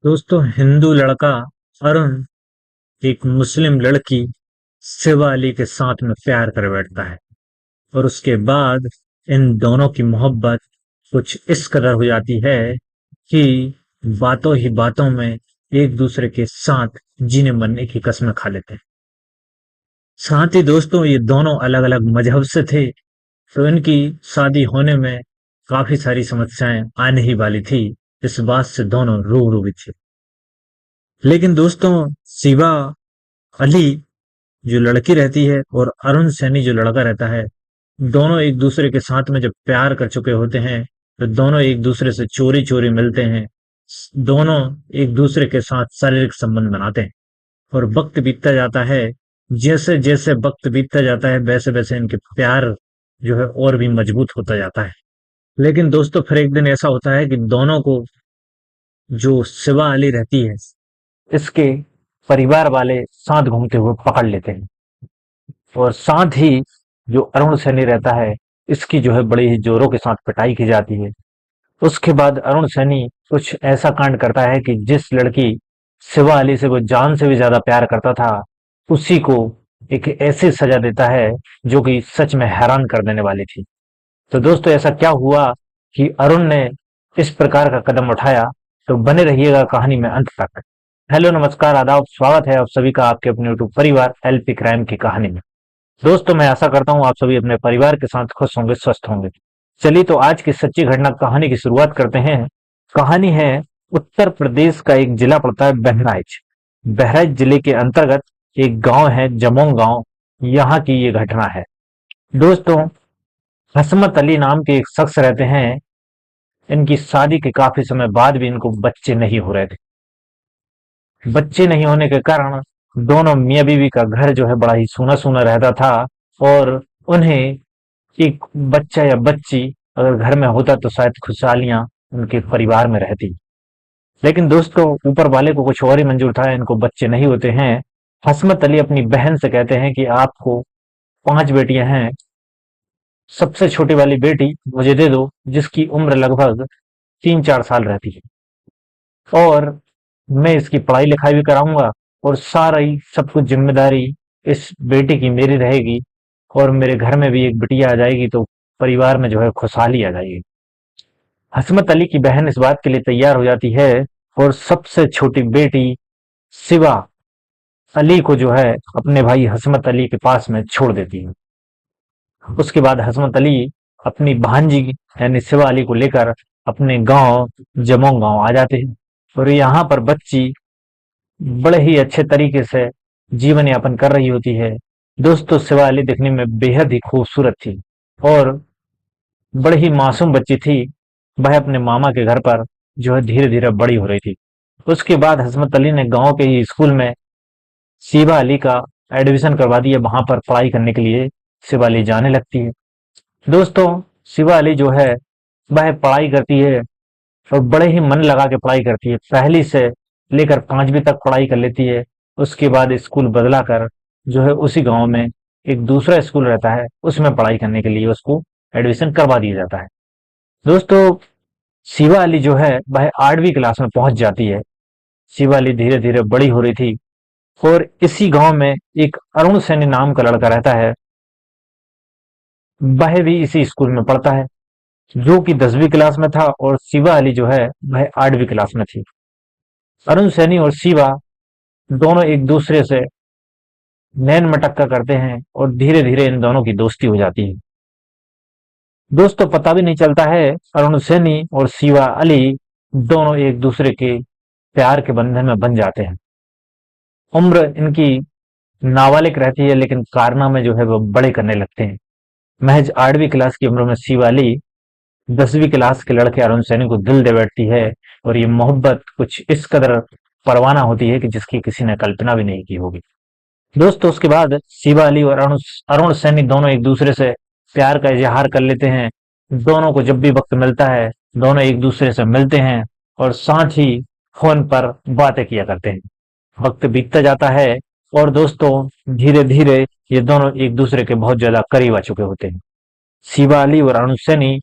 दोस्तों, हिंदू लड़का अरुण एक मुस्लिम लड़की शिवा अली के साथ में प्यार कर बैठता है। और उसके बाद इन दोनों की मोहब्बत कुछ इस कदर हो जाती है कि बातों ही बातों में एक दूसरे के साथ जीने मरने की कस्में खा लेते हैं। साथ ही दोस्तों, ये दोनों अलग अलग मजहब से थे, तो इनकी शादी होने में काफी सारी समस्याएं आने ही वाली थी। इस बात से दोनों रूबरू भी थे। लेकिन दोस्तों, शिवा अली जो लड़की रहती है और अरुण सैनी जो लड़का रहता है, दोनों एक दूसरे के साथ में जब प्यार कर चुके होते हैं, तो दोनों एक दूसरे से चोरी चोरी मिलते हैं। दोनों एक दूसरे के साथ शारीरिक संबंध बनाते हैं। और वक्त बीतता जाता है, जैसे जैसे वक्त बीतता जाता है वैसे वैसे इनके प्यार जो है और भी मजबूत होता जाता है। लेकिन दोस्तों, फिर एक दिन ऐसा होता है कि दोनों को जो शिवा अली रहती है, इसके परिवार वाले साथ घूमते हुए पकड़ लेते हैं। और साथ ही जो अरुण सैनी रहता है, इसकी जो है बड़ी ही जोरों के साथ पिटाई की जाती है। उसके बाद अरुण सैनी कुछ ऐसा कांड करता है कि जिस लड़की शिवा अली से वो जान से भी ज्यादा प्यार करता था, उसी को एक ऐसी सजा देता है जो कि सच में हैरान कर देने वाली थी। तो दोस्तों, ऐसा क्या हुआ कि अरुण ने इस प्रकार का कदम उठाया? तो बने रहिएगा कहानी में अंत तक। हेलो, नमस्कार, आदाब, स्वागत है आप सभी का आपके अपने यूट्यूब परिवार एलपी क्राइम की कहानी में। दोस्तों, मैं आशा करता हूँ आप सभी अपने परिवार के साथ खुश होंगे, स्वस्थ होंगे। चलिए तो आज की सच्ची घटना कहानी की शुरुआत करते हैं। कहानी है उत्तर प्रदेश का एक जिला पड़ता है बहराइच। बहराइच जिले के अंतर्गत एक गांव है जमोंग गांव। यहाँ की ये घटना है। दोस्तों, हसमत अली नाम के एक शख्स रहते हैं। इनकी शादी के काफी समय बाद भी इनको बच्चे नहीं हो रहे थे। बच्चे नहीं होने के कारण दोनों मियाँ बीवी का घर जो है बड़ा ही सूना सूना रहता था। और उन्हें एक बच्चा या बच्ची अगर घर में होता तो शायद खुशहालियां उनके परिवार में रहती। लेकिन दोस्तों, ऊपर वाले को कुछ और ही मंजूर था, इनको बच्चे नहीं होते हैं। हसमत अली अपनी बहन से कहते हैं कि आपको 5 बेटियां हैं, सबसे छोटी वाली बेटी मुझे दे दो, जिसकी उम्र लगभग 3-4 साल रहती है। और मैं इसकी पढ़ाई लिखाई भी कराऊंगा, और सारी सब कुछ जिम्मेदारी इस बेटी की मेरी रहेगी। और मेरे घर में भी एक बिटिया आ जाएगी तो परिवार में जो है खुशहाली आ जाएगी। हसमत अली की बहन इस बात के लिए तैयार हो जाती है, और सबसे छोटी बेटी शिवा अली को जो है अपने भाई हसमत अली के पास में छोड़ देती है। उसके बाद हसमत अली अपनी भांजी यानी शिवा अली को लेकर अपने गांव जमोंग गांव आ जाते हैं। और यहाँ पर बच्ची बड़े ही अच्छे तरीके से जीवन यापन कर रही होती है। दोस्तों, शिवा अली दिखने में बेहद ही खूबसूरत थी और बड़ी ही मासूम बच्ची थी। वह अपने मामा के घर पर जो है धीरे धीरे बड़ी हो रही थी। उसके बाद हसमत अली ने गांव के ही स्कूल में शिवा अली का एडमिशन करवा दिया। वहां पर पढ़ाई करने के लिए शिवा अली जाने लगती है। दोस्तों, शिवा अली जो है वह पढ़ाई करती है और बड़े ही मन लगा के पढ़ाई करती है। पहली से लेकर 5वीं तक पढ़ाई कर लेती है। उसके बाद स्कूल बदला कर जो है उसी गांव में एक दूसरा स्कूल रहता है, उसमें पढ़ाई करने के लिए उसको एडमिशन करवा दिया जाता है। दोस्तों, शिवा अली जो है वह 8वीं क्लास में पहुंच जाती है। शिवा अली धीरे धीरे बड़ी हो रही थी, और इसी गांव में एक अरुण सैनी नाम का लड़का रहता है। वह भी इसी स्कूल में पढ़ता है, जो कि 10वीं क्लास में था, और शिवा अली जो है वह 8वीं क्लास में थी। अरुण सैनी और शिवा दोनों एक दूसरे से नैन मटक्का करते हैं, और धीरे धीरे इन दोनों की दोस्ती हो जाती है। दोस्तों, पता भी नहीं चलता है, अरुण सैनी और शिवा अली दोनों एक दूसरे के प्यार के बंधन में बन जाते हैं। उम्र इनकी नाबालिग रहती है, लेकिन कारनामे जो है वो बड़े करने लगते हैं। महज 8वीं क्लास की उम्र में शिवा अली 10वीं क्लास के लड़के अरुण सैनी को दिल दे बैठती है। और ये मोहब्बत कुछ इस कदर परवाना होती है कि जिसकी किसी ने कल्पना भी नहीं की होगी। दोस्तों, उसके बाद शिवा अली और अरुण अरुण सैनी दोनों एक दूसरे से प्यार का इजहार कर लेते हैं। दोनों को जब भी वक्त मिलता है, दोनों एक दूसरे से मिलते हैं और साथ ही फोन पर बातें किया करते हैं। वक्त बीतता जाता है, और दोस्तों, धीरे धीरे ये दोनों एक दूसरे के बहुत ज्यादा करीब आ चुके होते हैं। शिवा अली और अरुण सैनी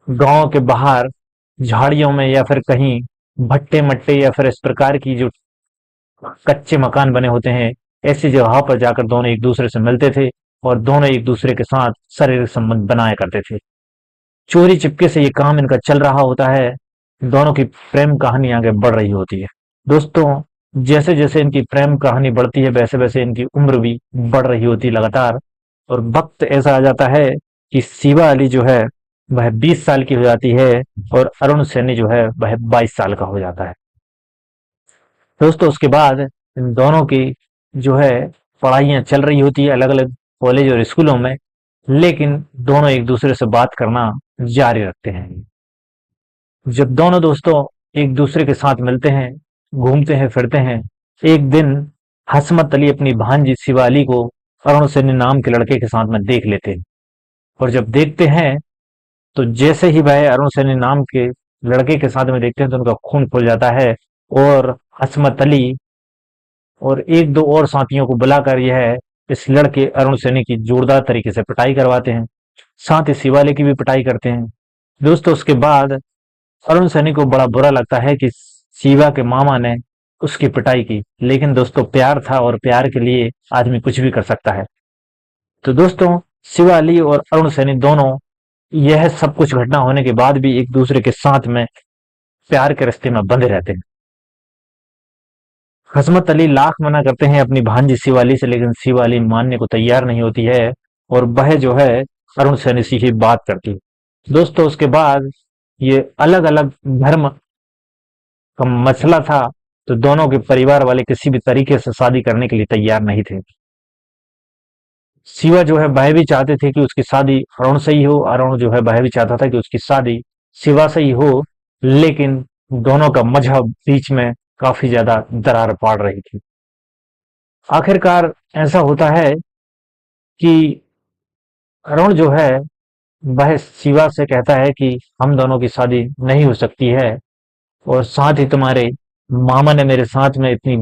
गांव के बाहर झाड़ियों में या फिर कहीं भट्टे मट्टे या फिर इस प्रकार की जो कच्चे मकान बने होते हैं, ऐसी जगह पर जाकर दोनों एक दूसरे से मिलते थे और दोनों एक दूसरे के साथ शारीरिक संबंध बनाया करते थे। चोरी चिपके से ये काम इनका चल रहा होता है। दोनों की प्रेम कहानी आगे बढ़ रही होती है। दोस्तों, जैसे जैसे इनकी प्रेम कहानी बढ़ती है वैसे वैसे इनकी उम्र भी बढ़ रही होती है लगातार। और वक्त ऐसा आ जाता है कि शिवा अली जो है वह 20 साल की हो जाती है और अरुण सैनी जो है वह 22 साल का हो जाता है। दोस्तों, उसके बाद इन दोनों की जो है पढ़ाइयाँ चल रही होती है अलग अलग कॉलेज और स्कूलों में, लेकिन दोनों एक दूसरे से बात करना जारी रखते हैं। जब दोनों दोस्तों एक दूसरे के साथ मिलते हैं, घूमते हैं फिरते हैं, एक दिन हसमत अली अपनी भांजी शिवाली को अरुण सैनी नाम के लड़के के साथ में देख लेते हैं। और जब देखते हैं तो जैसे ही वह अरुण सैनी नाम के लड़के के साथ में देखते हैं तो उनका खून खुल जाता है और हसमत अली और एक दो और साथियों को बुलाकर यह इस लड़के अरुण सैनी की जोरदार तरीके से पिटाई करवाते हैं। साथ ही शिवाली की भी पिटाई करते हैं। दोस्तों, उसके बाद अरुण सैनी को बड़ा बुरा लगता है कि शिवा के मामा ने उसकी पिटाई की, लेकिन दोस्तों प्यार था और प्यार के लिए आदमी कुछ भी कर सकता है। तो दोस्तों, शिवा अली और अरुण सैनी दोनों यह सब कुछ घटना होने के बाद भी एक दूसरे के साथ में प्यार के रिश्ते में बंधे रहते हैं। हसमत अली लाख मना करते हैं अपनी भांजी शिवाली से, लेकिन शिवाली मानने को तैयार नहीं होती है और वह जो है अरुण सैनी से ही बात करती है। दोस्तों, उसके बाद ये अलग अलग धर्म का मसला था, तो दोनों के परिवार वाले किसी भी तरीके से शादी करने के लिए तैयार नहीं थे। शिवा जो है वह भी चाहते थे कि उसकी शादी अरुण से ही हो, अरुण जो है वह भी चाहता था कि उसकी शादी शिवा से ही हो, लेकिन दोनों का मजहब बीच में काफी ज्यादा दरार पाड़ रही थी। आखिरकार ऐसा होता है कि अरुण जो है वह शिवा से कहता है कि हम दोनों की शादी नहीं हो सकती है और साथ ही तुम्हारे मामा ने मेरे साथ में इतनी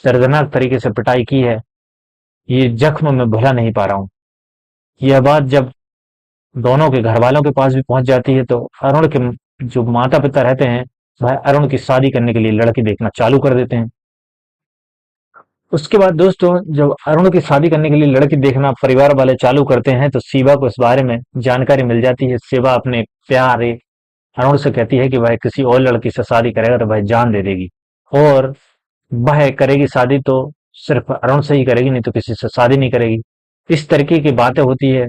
दर्दनाक तरीके से पिटाई की है, ये जख्म मैं भुला नहीं पा रहा हूँ। यह बात जब दोनों के घर वालों के पास भी पहुंच जाती है तो अरुण के जो माता पिता रहते हैं वह अरुण की शादी करने के लिए लड़की देखना चालू कर देते हैं। उसके बाद दोस्तों, जब अरुण की शादी करने के लिए लड़की देखना परिवार वाले चालू करते हैं तो शिवा को इस बारे में जानकारी मिल जाती है। शिवा अपने प्यारे अरुण से कहती है कि वह किसी और लड़की से शादी करेगा तो वह जान दे देगी और वह करेगी शादी तो सिर्फ अरुण से ही करेगी, नहीं तो किसी से शादी नहीं करेगी। इस तरीके की बातें होती है।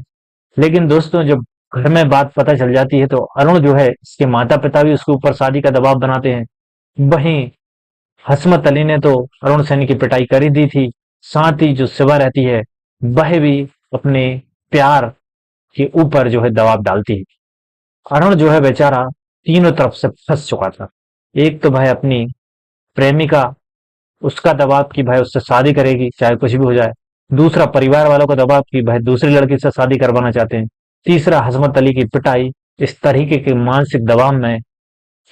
लेकिन दोस्तों, जब घर में बात पता चल जाती है तो अरुण जो है इसके माता पिता भी उसके ऊपर शादी का दबाव बनाते हैं। वहीं हसमत अली ने तो अरुण सैनी की पिटाई कर ही दी थी, साथ ही जो शिवा रहती है वह भी अपने प्यार के ऊपर जो है दबाव डालती है। अरुण जो है बेचारा तीनों तरफ से फंस चुका था। एक तो भाई अपनी प्रेमिका, उसका दबाव कि भाई उससे शादी करेगी चाहे कुछ भी हो जाए। दूसरा परिवार वालों का दबाव कि भाई दूसरी लड़की से शादी करवाना चाहते हैं। तीसरा हसमत अली की पिटाई। इस तरीके के मानसिक दबाव में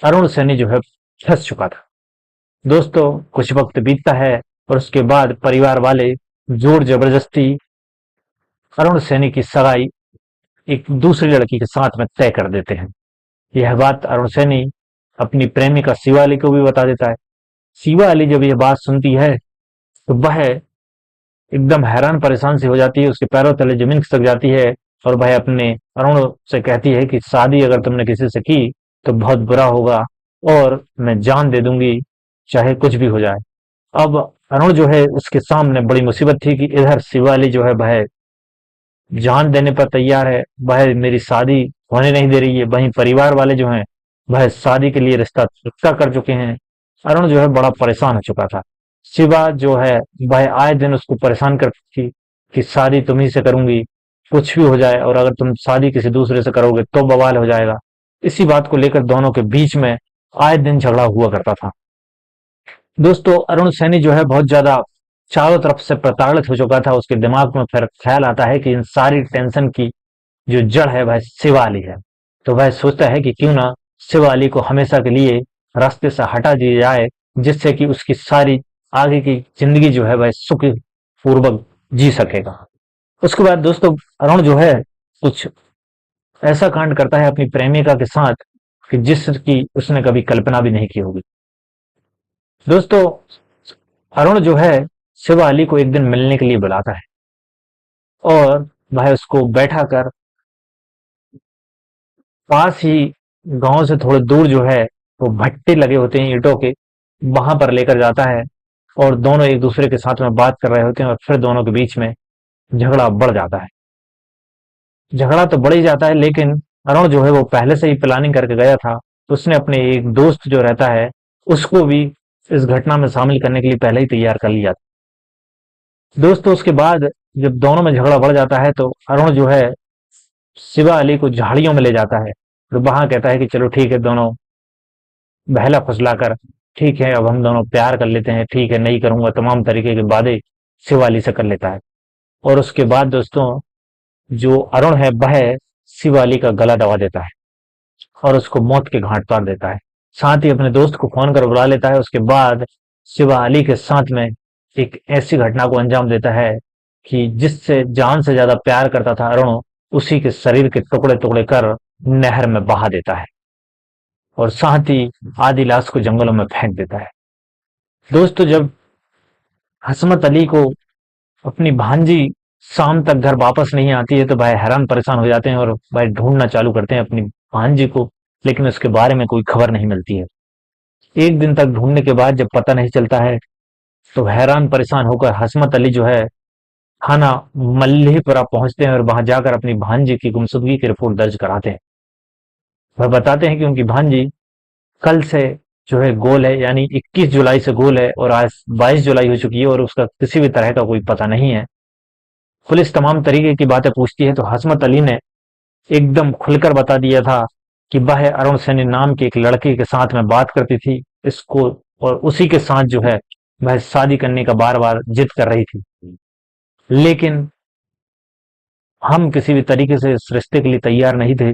अरुण सैनी जो है फंस चुका था। दोस्तों, कुछ वक्त बीतता है और उसके बाद परिवार वाले जोर जबरदस्ती अरुण सैनी की सगाई एक दूसरी लड़की के साथ में तय कर देते हैं। यह बात अरुण सैनी अपनी प्रेमिका शिवा अली को भी बता देता है। शिवा अली जब यह बात सुनती है तो वह एकदम हैरान परेशान सी हो जाती है, उसके पैरों तले जमीन खिसक जाती है और वह अपने अरुण से कहती है कि शादी अगर तुमने किसी से की तो बहुत बुरा होगा और मैं जान दे दूंगी चाहे कुछ भी हो जाए। अब अरुण जो है उसके सामने बड़ी मुसीबत थी कि इधर शिवाली जो है वह जान देने पर तैयार है, वह मेरी शादी होने नहीं दे रही है, वहीं परिवार वाले जो हैं वह शादी के लिए रिश्ता फिक्स कर चुके हैं। अरुण जो है बड़ा परेशान हो चुका था। शिवा जो है वह आए दिन उसको परेशान करती थी कि शादी तुम्ही से करूंगी, कुछ भी हो जाए, और अगर तुम शादी किसी दूसरे से करोगे तो बवाल हो जाएगा। इसी बात को लेकर दोनों के बीच में आए दिन झगड़ा हुआ करता था। दोस्तों, अरुण सैनी जो है बहुत ज्यादा चारों तरफ से प्रताड़ित हो चुका था। उसके दिमाग में फिर ख्याल आता है कि इन सारी टेंशन की जो जड़ है वह शिवाली है। तो वह सोचता है कि क्यों ना शिवाली को हमेशा के लिए रास्ते से हटा दिया जाए, जिससे कि उसकी सारी आगे की जिंदगी जो है वह सुख पूर्वक जी सकेगा। उसके बाद दोस्तों, अरुण जो है कुछ ऐसा कांड करता है अपनी प्रेमिका के साथ कि जिसकी उसने कभी कल्पना भी नहीं की होगी। दोस्तों, अरुण जो है शिवा अली को एक दिन मिलने के लिए बुलाता है और वह उसको बैठा कर पास ही गांव से थोड़े दूर जो है वो भट्टे लगे होते हैं ईंटों के, वहां पर लेकर जाता है और दोनों एक दूसरे के साथ में बात कर रहे होते हैं और फिर दोनों के बीच में झगड़ा बढ़ जाता है। झगड़ा तो बढ़ ही जाता है, लेकिन अरुण जो है वो पहले से ही प्लानिंग करके गया था। उसने अपने एक दोस्त जो रहता है उसको भी इस घटना में शामिल करने के लिए पहले ही तैयार कर लिया था। दोस्तों, उसके बाद जब दोनों में झगड़ा बढ़ जाता है तो अरुण जो है शिवा अली को झाड़ियों में ले जाता है और वहां कहता है कि चलो ठीक है, दोनों बहला फुसला कर ठीक है, अब हम दोनों प्यार कर लेते हैं, ठीक है नहीं करूंगा, तमाम तरीके के वादे शिवा अली से कर लेता है। और उसके बाद दोस्तों, जो अरुण है वह शिवा अली का गला दबा देता है और उसको मौत के घाट उतार देता है। साथ ही अपने दोस्त को फोन कर बुला लेता है। उसके बाद शिवा अली के साथ में एक ऐसी घटना को अंजाम देता है कि जिससे जान से ज्यादा प्यार करता था अरुण, उसी के शरीर के टुकड़े टुकड़े कर नहर में बहा देता है और साथ ही आधी लाश को जंगलों में फेंक देता है। दोस्तों, जब हसमत अली को अपनी भांजी शाम तक घर वापस नहीं आती है तो भाई हैरान परेशान हो जाते हैं और भाई ढूंढना चालू करते हैं अपनी भांजी को, लेकिन उसके बारे में कोई खबर नहीं मिलती है। एक दिन तक ढूंढने के बाद जब पता नहीं चलता है तो हैरान परेशान होकर हसमत अली जो है थाना मल्लीपुरा पहुंचते हैं और वहां जाकर अपनी भांजी की गुमशुदगी की रिपोर्ट दर्ज कराते हैं। वह बताते हैं कि उनकी भांजी कल से जो है गोल है, यानी 21 जुलाई से गोल है और आज 22 जुलाई हो चुकी है और उसका किसी भी तरह का कोई पता नहीं है। पुलिस तमाम तरीके की बातें पूछती है तो हसमत अली ने एकदम खुलकर बता दिया था कि वह अरुण सैनी नाम के एक लड़के के साथ में बात करती थी इसको, और उसी के साथ जो है वह शादी करने का बार बार जिद कर रही थी। लेकिन हम किसी भी तरीके से इस रिश्ते के लिए तैयार नहीं थे।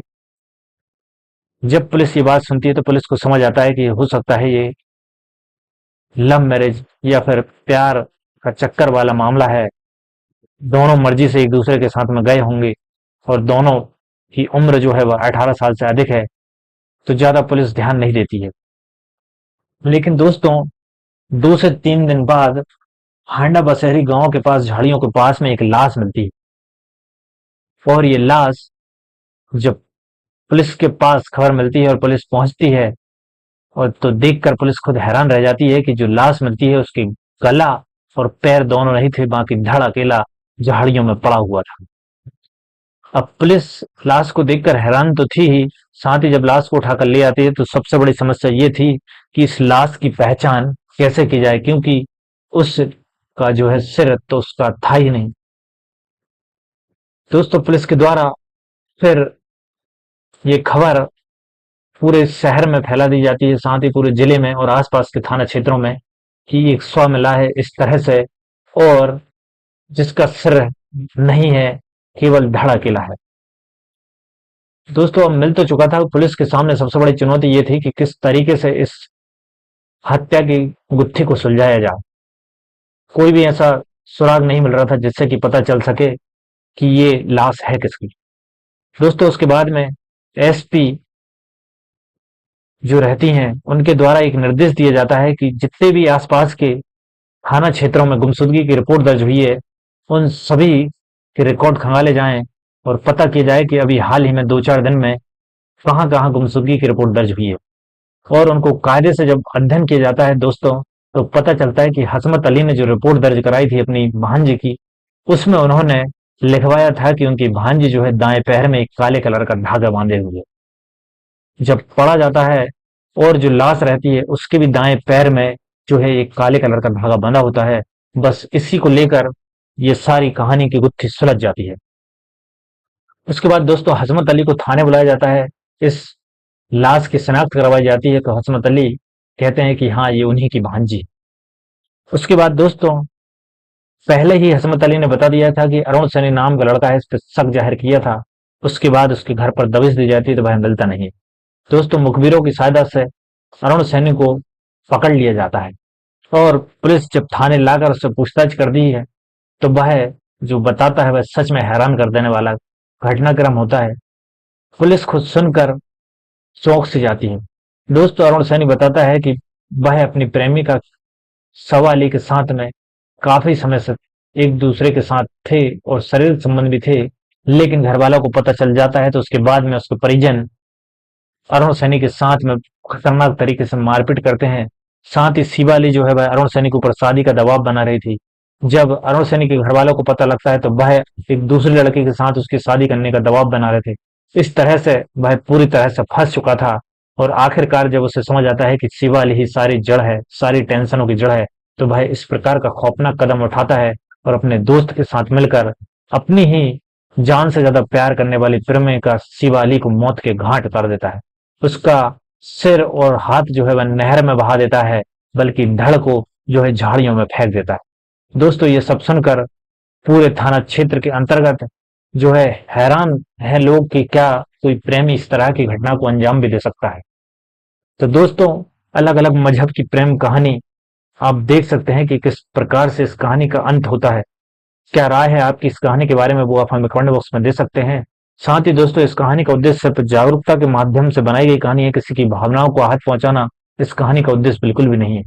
जब पुलिस ये बात सुनती है तो पुलिस को समझ आता है कि हो सकता है ये लव मैरिज या फिर प्यार का चक्कर वाला मामला है। दोनों मर्जी से एक दूसरे के साथ में गए होंगे और दोनों की उम्र जो है वह 18 साल से अधिक है, तो ज्यादा पुलिस ध्यान नहीं देती है। लेकिन दोस्तों, 2 से 3 दिन बाद हांडा बसहरी गांव के पास झाड़ियों के पास में एक लाश मिलती है और ये लाश जब पुलिस के पास खबर मिलती है और पुलिस पहुंचती है और तो देखकर पुलिस खुद हैरान रह जाती है कि जो लाश मिलती है उसके गला और पैर दोनों नहीं थे, बाकी धड़ अकेला झाड़ियों में पड़ा हुआ था। अब पुलिस लाश को देखकर हैरान तो थी ही, साथ ही जब लाश को उठाकर ले आती है तो सबसे बड़ी समस्या ये थी कि इस लाश की पहचान कैसे की जाए, क्योंकि उस का जो है सिर तो उसका था ही नहीं। दोस्तों, पुलिस के द्वारा फिर ये खबर पूरे शहर में फैला दी जाती है, साथ ही पूरे जिले में और आसपास के थाना क्षेत्रों में, कि एक शव मिला है इस तरह से और जिसका सिर नहीं है, केवल धड़ अकेला है। दोस्तों, अब मिल तो चुका था। पुलिस के सामने सबसे बड़ी चुनौती ये थी कि किस तरीके से इस हत्या की गुत्थी को सुलझाया जाए। कोई भी ऐसा सुराग नहीं मिल रहा था जिससे कि पता चल सके कि ये लाश है किसकी। दोस्तों, उसके बाद में एसपी जो रहती हैं उनके द्वारा एक निर्देश दिया जाता है कि जितने भी आसपास के थाना क्षेत्रों में गुमशुदगी की रिपोर्ट दर्ज हुई है उन सभी के रिकॉर्ड खंगाले जाएं और पता किया जाए कि अभी हाल ही में 2-4 दिन में कहाँ कहाँ गुमशुदगी की रिपोर्ट दर्ज हुई है। और उनको कायदे से जब अध्ययन किया जाता है दोस्तों, तो पता चलता है कि हसमत अली ने जो रिपोर्ट दर्ज कराई थी अपनी भांजी की, उसमें उन्होंने लिखवाया था कि उनकी भांजी जो है दाएं पैर में एक काले कलर का धागा बांधे हुए। जब पढ़ा जाता है और जो लाश रहती है उसके भी दाएं पैर में जो है एक काले कलर का धागा बंधा होता है। बस इसी को लेकर ये सारी कहानी की गुत्थी सुलझ जाती है। उसके बाद दोस्तों, हसमत अली को थाने बुलाया जाता है। इस लाश की शिनाख्त करवाई जाती है तो हसमत अली कहते हैं कि हाँ, ये उन्हीं की भांजी। उसके बाद दोस्तों, पहले ही हसमत अली ने बता दिया था कि अरुण सैनी नाम का लड़का है, इस पर शक जाहिर किया था। उसके बाद उसके घर पर दबिश दी जाती है तो वह मिलता नहीं। दोस्तों, मुखबिरों की सहायता से अरुण सैनी को पकड़ लिया जाता है और पुलिस जब थाने लाकर उससे पूछताछ कर दी है तो वह जो बताता है वह सच में हैरान कर देने वाला घटनाक्रम होता है। पुलिस खुद सुनकर चौंक सी जाती है। दोस्तों, अरुण सैनी बताता है कि वह अपनी प्रेमिका सवा अली के साथ में काफी समय से एक दूसरे के साथ थे और शारीरिक संबंध भी थे, लेकिन घर वालों को पता चल जाता है तो उसके बाद में उसके परिजन अरुण सैनी के साथ में खतरनाक तरीके से मारपीट करते हैं। साथ ही शिवा अली जो है वह अरुण सैनी के ऊपर शादी का दबाव बना रही थी। जब अरुण सैनी के घर वालों को पता लगता है तो वह एक दूसरी लड़की के साथ उसकी शादी करने का दबाव बना रहे थे। इस तरह से वह पूरी तरह से फंस चुका था और आखिरकार जब उसे समझ आता है कि शिवा अली ही सारी जड़ है, सारी टेंशनों की जड़ है, तो वह इस प्रकार का खौफनाक कदम उठाता है और अपने दोस्त के साथ मिलकर अपनी ही जान से ज्यादा प्यार करने वाली प्रेमिका शिवा अली को मौत के घाट उतार देता है। उसका सिर और हाथ जो है वह नहर में बहा देता है, बल्कि धड़ को जो है झाड़ियों में फेंक देता है। दोस्तों ये सब सुनकर पूरे थाना क्षेत्र के अंतर्गत जो है हैरान है लोग कि क्या कोई प्रेमी इस तरह की घटना को अंजाम भी दे सकता है। तो दोस्तों अलग अलग मजहब की प्रेम कहानी आप देख सकते हैं कि किस प्रकार से इस कहानी का अंत होता है। क्या राय है आपकी इस कहानी के बारे में, वो आप हमें कमेंट बॉक्स में दे सकते हैं। साथ ही दोस्तों इस कहानी का उद्देश्य सिर्फ जागरूकता के माध्यम से बनाई गई कहानी है, किसी की भावनाओं को आहत पहुंचाना इस कहानी का उद्देश्य बिल्कुल भी नहीं है।